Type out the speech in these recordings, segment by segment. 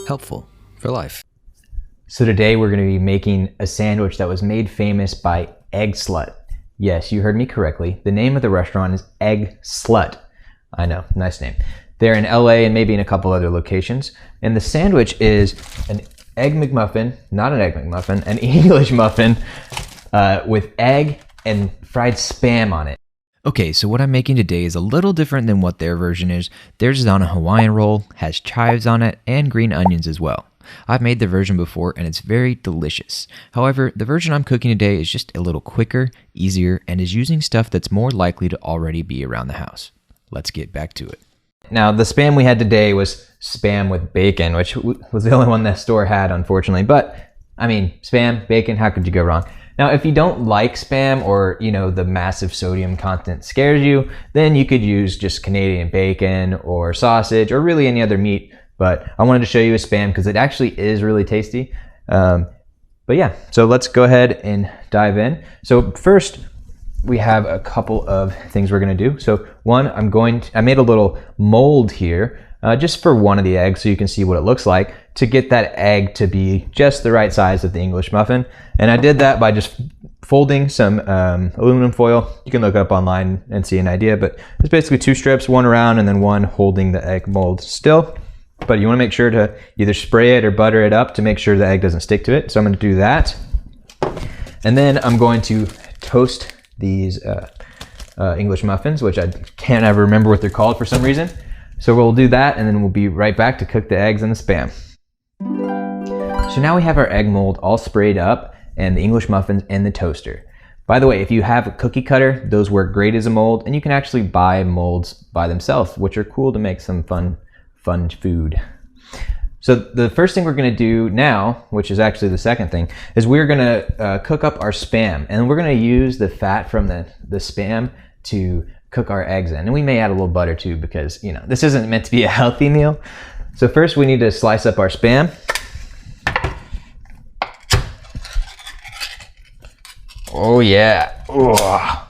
Helpful for life. So today we're going to be making a sandwich that was made famous by Egg Slut. Yes, you heard me correctly. The name of the restaurant is Egg Slut. I know, nice name. They're in LA and maybe in a couple other locations. And the sandwich is an egg McMuffin, not an egg McMuffin, an English muffin with egg and fried Spam on it. Okay, so what I'm making today is a little different than what their version is. Theirs is on a Hawaiian roll, has chives on it, and green onions as well. I've made their version before and it's very delicious. However, the version I'm cooking today is just a little quicker, easier, and is using stuff that's more likely to already be around the house. Let's get back to it. Now, the Spam we had today was Spam with bacon, which was the only one that store had, unfortunately. But, I mean, Spam, bacon, how could you go wrong? Now, if you don't like Spam or, the massive sodium content scares you, then you could use just Canadian bacon or sausage or really any other meat. But I wanted to show you a Spam because it actually is really tasty. But yeah, so let's go ahead and dive in. So first, we have a couple of things we're gonna do. So one, I made a little mold here just for one of the eggs so you can see what it looks like to get that egg to be just the right size of the English muffin. And I did that by just folding some aluminum foil. You can look up online and see an idea, but it's basically 2 strips, one around and then one holding the egg mold still. But you wanna make sure to either spray it or butter it up to make sure the egg doesn't stick to it. So I'm gonna do that. And then I'm going to toast these English muffins, which I can't ever remember what they're called for some reason. So we'll do that and then we'll be right back to cook the eggs and the Spam. So now we have our egg mold all sprayed up and the English muffins in the toaster. By the way, if you have a cookie cutter, those work great as a mold, and you can actually buy molds by themselves, which are cool to make some fun food. So the first thing we're gonna do now, which is actually the second thing, is we're gonna cook up our Spam, and we're gonna use the fat from the Spam to cook our eggs in. And we may add a little butter too because, this isn't meant to be a healthy meal. So first we need to slice up our Spam. Oh yeah. Ugh.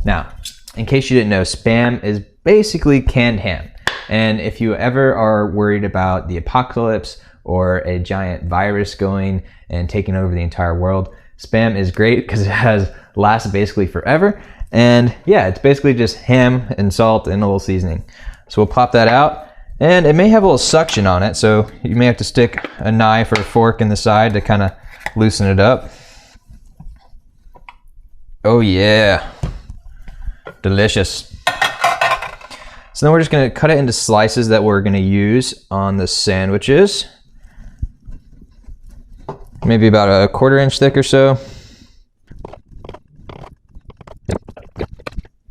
Now, in case you didn't know, Spam is basically canned ham. And if you ever are worried about the apocalypse or a giant virus going and taking over the entire world, Spam is great because it lasts basically forever. And yeah, it's basically just ham and salt and a little seasoning. So we'll pop that out, and it may have a little suction on it, so you may have to stick a knife or a fork in the side to kind of loosen it up. Oh yeah, delicious. So then we're just gonna cut it into slices that we're gonna use on the sandwiches. Maybe about a 1/4 inch thick or so.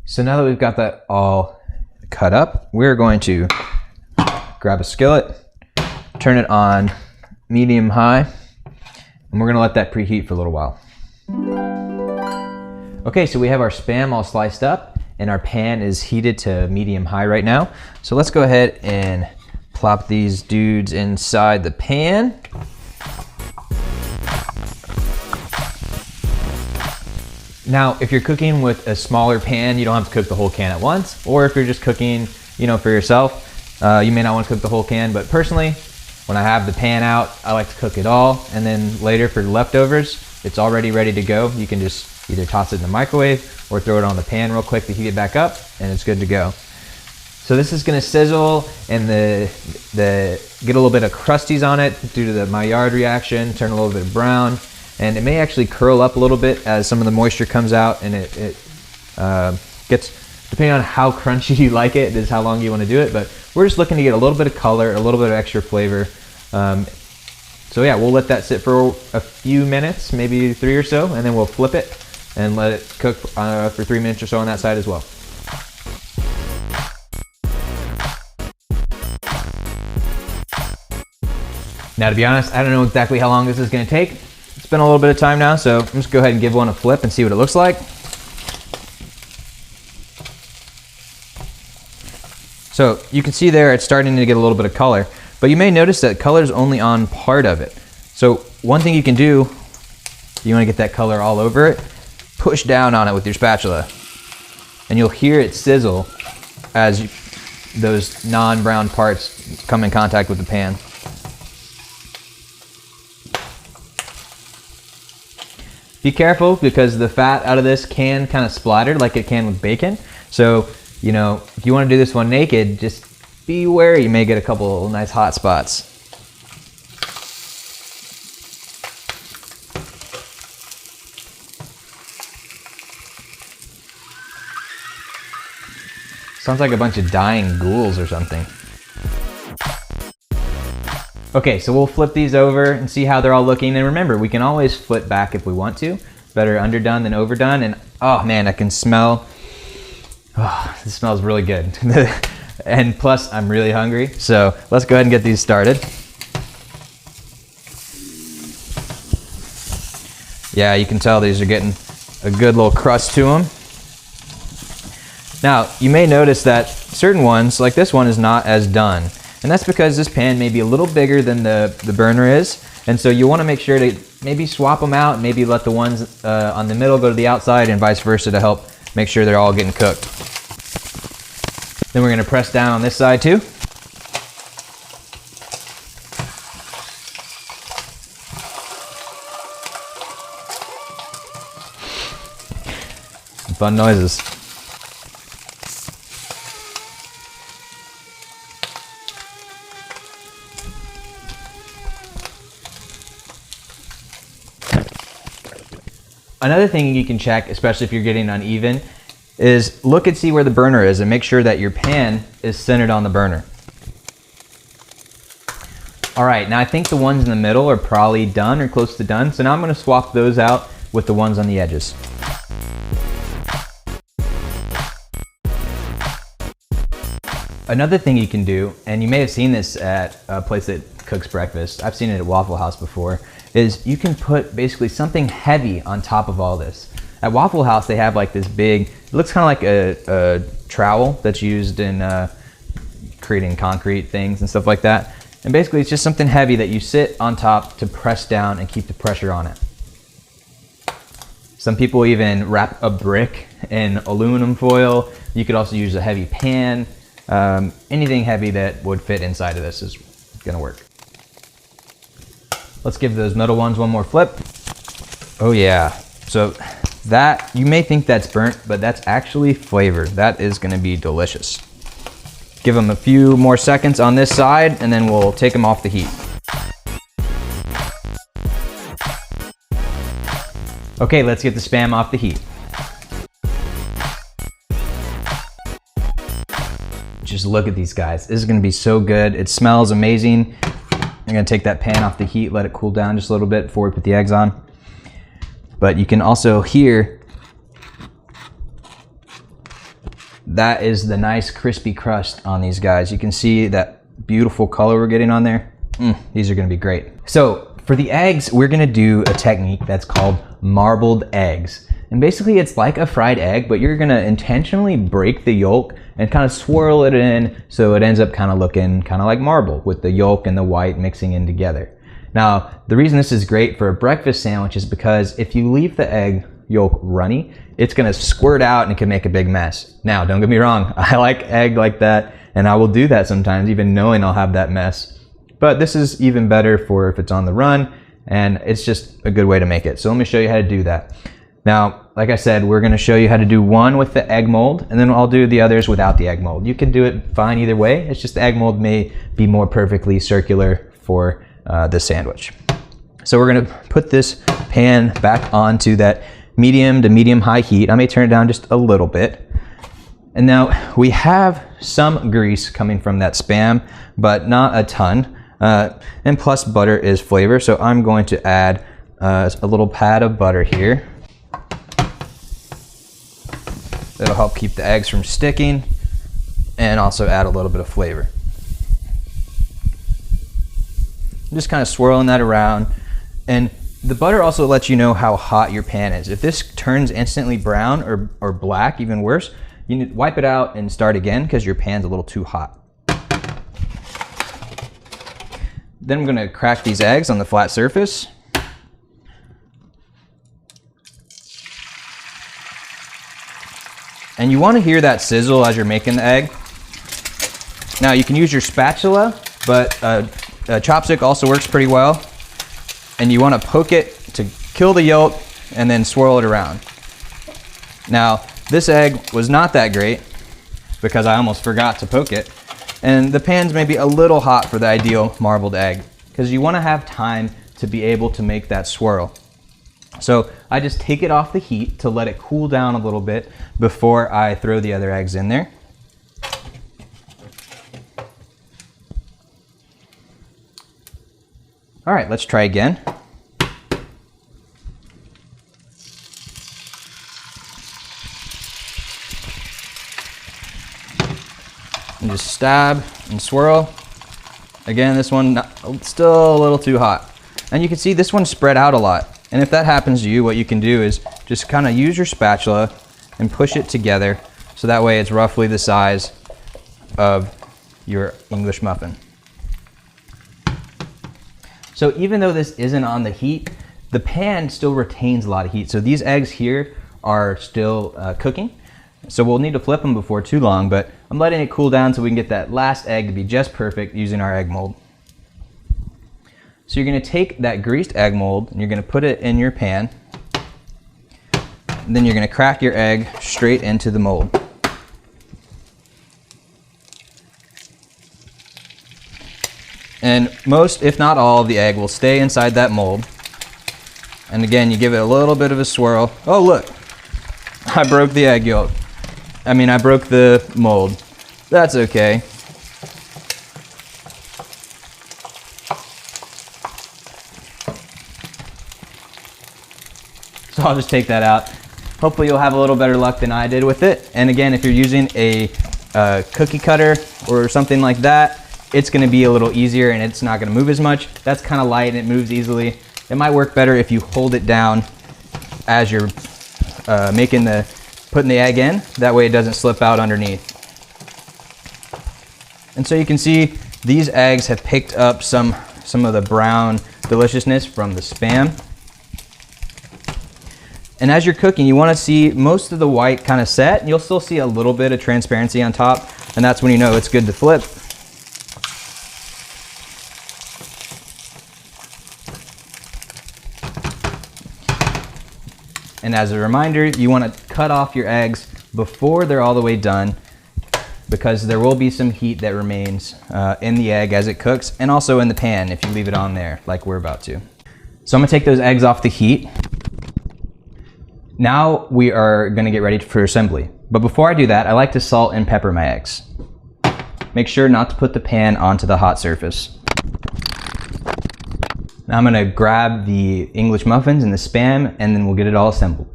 So now that we've got that all cut up, we're going to grab a skillet, turn it on medium high, and we're gonna let that preheat for a little while. Okay, so we have our Spam all sliced up and our pan is heated to medium high right now. So let's go ahead and plop these dudes inside the pan. Now, if you're cooking with a smaller pan, you don't have to cook the whole can at once. Or if you're just cooking, for yourself, you may not want to cook the whole can. But personally, when I have the pan out, I like to cook it all. And then later for the leftovers, it's already ready to go. You can just either toss it in the microwave or throw it on the pan real quick to heat it back up, and it's good to go. So this is gonna sizzle and get a little bit of crusties on it due to the Maillard reaction, turn a little bit brown. And it may actually curl up a little bit as some of the moisture comes out, and it gets, depending on how crunchy you like it, is how long you want to do it. But we're just looking to get a little bit of color, a little bit of extra flavor. So yeah, we'll let that sit for a few minutes, maybe 3 or so, and then we'll flip it and let it cook for 3 minutes or so on that side as well. Now, to be honest, I don't know exactly how long this is going to take. It's been a little bit of time now, so I'm just go ahead and give one a flip and see what it looks like. So you can see there it's starting to get a little bit of color, but you may notice that color is only on part of it. So one thing you can do, you want to get that color all over it, push down on it with your spatula, and you'll hear it sizzle as those non-brown parts come in contact with the pan. Be careful because the fat out of this can kind of splatter like it can with bacon. So, you know, if you want to do this one naked, just be wary. You may get a couple nice hot spots. Sounds like a bunch of dying ghouls or something. Okay, so we'll flip these over and see how they're all looking. And remember, we can always flip back if we want to. Better underdone than overdone. And oh man, I can smell, oh, this smells really good. And plus, I'm really hungry. So let's go ahead and get these started. Yeah, you can tell these are getting a good little crust to them. Now, you may notice that certain ones, like this one, is not as done. And that's because this pan may be a little bigger than the burner is. And so you want to make sure to maybe swap them out, maybe let the ones on the middle go to the outside and vice versa to help make sure they're all getting cooked. Then we're going to press down on this side too. Some fun noises. Another thing you can check, especially if you're getting uneven, is look and see where the burner is and make sure that your pan is centered on the burner. All right, now I think the ones in the middle are probably done or close to done, so now I'm going to swap those out with the ones on the edges. Another thing you can do, and you may have seen this at a place that cooks breakfast, I've seen it at Waffle House before, is you can put basically something heavy on top of all this. At Waffle House, they have like this big, it looks kind of like a trowel that's used in creating concrete things and stuff like that. And basically it's just something heavy that you sit on top to press down and keep the pressure on it. Some people even wrap a brick in aluminum foil. You could also use a heavy pan. Anything heavy that would fit inside of this is gonna work. Let's give those middle ones one more flip. Oh yeah, so that, you may think that's burnt, but that's actually flavor. That is gonna be delicious. Give them a few more seconds on this side and then we'll take them off the heat. Okay, let's get the Spam off the heat. Just look at these guys. This is gonna be so good. It smells amazing. I'm gonna take that pan off the heat, let it cool down just a little bit before we put the eggs on. But you can also hear, that is the nice crispy crust on these guys. You can see that beautiful color we're getting on there. These are gonna be great. So for the eggs, we're gonna do a technique that's called marbled eggs. And basically it's like a fried egg, but you're gonna intentionally break the yolk and kind of swirl it in so it ends up kind of looking kind of like marble with the yolk and the white mixing in together. Now, the reason this is great for a breakfast sandwich is because if you leave the egg yolk runny, it's gonna squirt out and it can make a big mess. Now, don't get me wrong, I like egg like that and I will do that sometimes even knowing I'll have that mess. But this is even better for if it's on the run and it's just a good way to make it. So let me show you how to do that. Now, like I said, we're gonna show you how to do one with the egg mold and then I'll do the others without the egg mold. You can do it fine either way. It's just the egg mold may be more perfectly circular for this sandwich. So we're gonna put this pan back onto that medium to medium high heat. I may turn it down just a little bit. And now we have some grease coming from that Spam, but not a ton. And plus butter is flavor. So I'm going to add a little pad of butter here. That'll help keep the eggs from sticking and also add a little bit of flavor. Just kind of swirling that around. And the butter also lets you know how hot your pan is. If this turns instantly brown or black, even worse, you need to wipe it out and start again because your pan's a little too hot. Then I'm gonna crack these eggs on the flat surface. And you want to hear that sizzle as you're making the egg. Now you can use your spatula, but a chopstick also works pretty well. And you want to poke it to kill the yolk and then swirl it around. Now, this egg was not that great because I almost forgot to poke it. And the pan's maybe a little hot for the ideal marbled egg because you want to have time to be able to make that swirl. So I just take it off the heat to let it cool down a little bit before I throw the other eggs in there. All right, let's try again. And just stab and swirl. Again, this one still a little too hot. And you can see this one spread out a lot. And if that happens to you, what you can do is just kind of use your spatula and push it together so that way it's roughly the size of your English muffin. So even though this isn't on the heat, the pan still retains a lot of heat. So these eggs here are still cooking. So we'll need to flip them before too long, but I'm letting it cool down so we can get that last egg to be just perfect using our egg mold. So you're gonna take that greased egg mold and you're gonna put it in your pan. And then you're gonna crack your egg straight into the mold. And most, if not all, of the egg will stay inside that mold. And again, you give it a little bit of a swirl. Oh, look, I broke the egg yolk. I broke the mold. That's okay. So I'll just take that out. Hopefully you'll have a little better luck than I did with it. And again, if you're using a cookie cutter or something like that, it's gonna be a little easier and it's not gonna move as much. That's kind of light and it moves easily. It might work better if you hold it down as you're putting the egg in. That way it doesn't slip out underneath. And so you can see these eggs have picked up some of the brown deliciousness from the Spam. And as you're cooking, you want to see most of the white kind of set, and you'll still see a little bit of transparency on top, and that's when you know it's good to flip. And as a reminder, you want to cut off your eggs before they're all the way done because there will be some heat that remains in the egg as it cooks and also in the pan if you leave it on there like we're about to. So I'm gonna take those eggs off the heat. Now we are gonna get ready for assembly. But before I do that, I like to salt and pepper my eggs. Make sure not to put the pan onto the hot surface. Now I'm gonna grab the English muffins and the Spam and then we'll get it all assembled.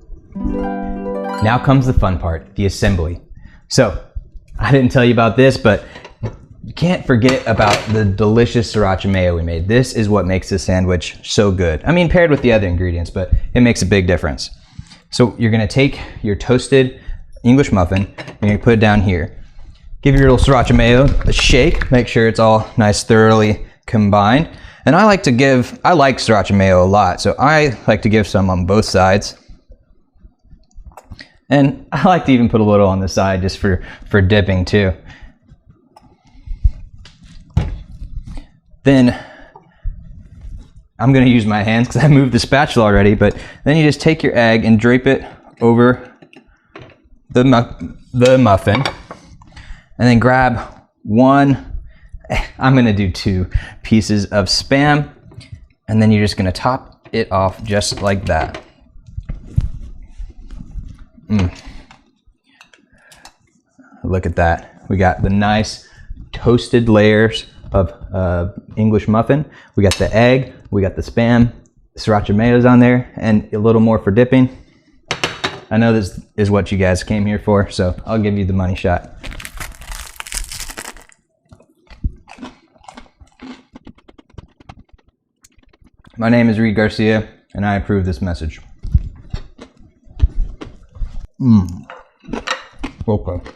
Now comes the fun part, the assembly. So, I didn't tell you about this, but you can't forget about the delicious sriracha mayo we made. This is what makes this sandwich so good. Paired with the other ingredients, but it makes a big difference. So you're gonna take your toasted English muffin, and you're gonna put it down here. Give your little sriracha mayo a shake, make sure it's all nice thoroughly combined. And I like sriracha mayo a lot, so I like to give some on both sides. And I like to even put a little on the side just for dipping too. Then I'm gonna use my hands because I moved the spatula already, but then you just take your egg and drape it over the muffin and then grab I'm gonna do 2 pieces of Spam, and then you're just gonna top it off just like that. Look at that. We got the nice toasted layers of English muffin. We got the egg, we got the Spam, sriracha mayo's on there, and a little more for dipping. I know this is what you guys came here for, so I'll give you the money shot. My name is Reed Garcia, and I approve this message. Okay.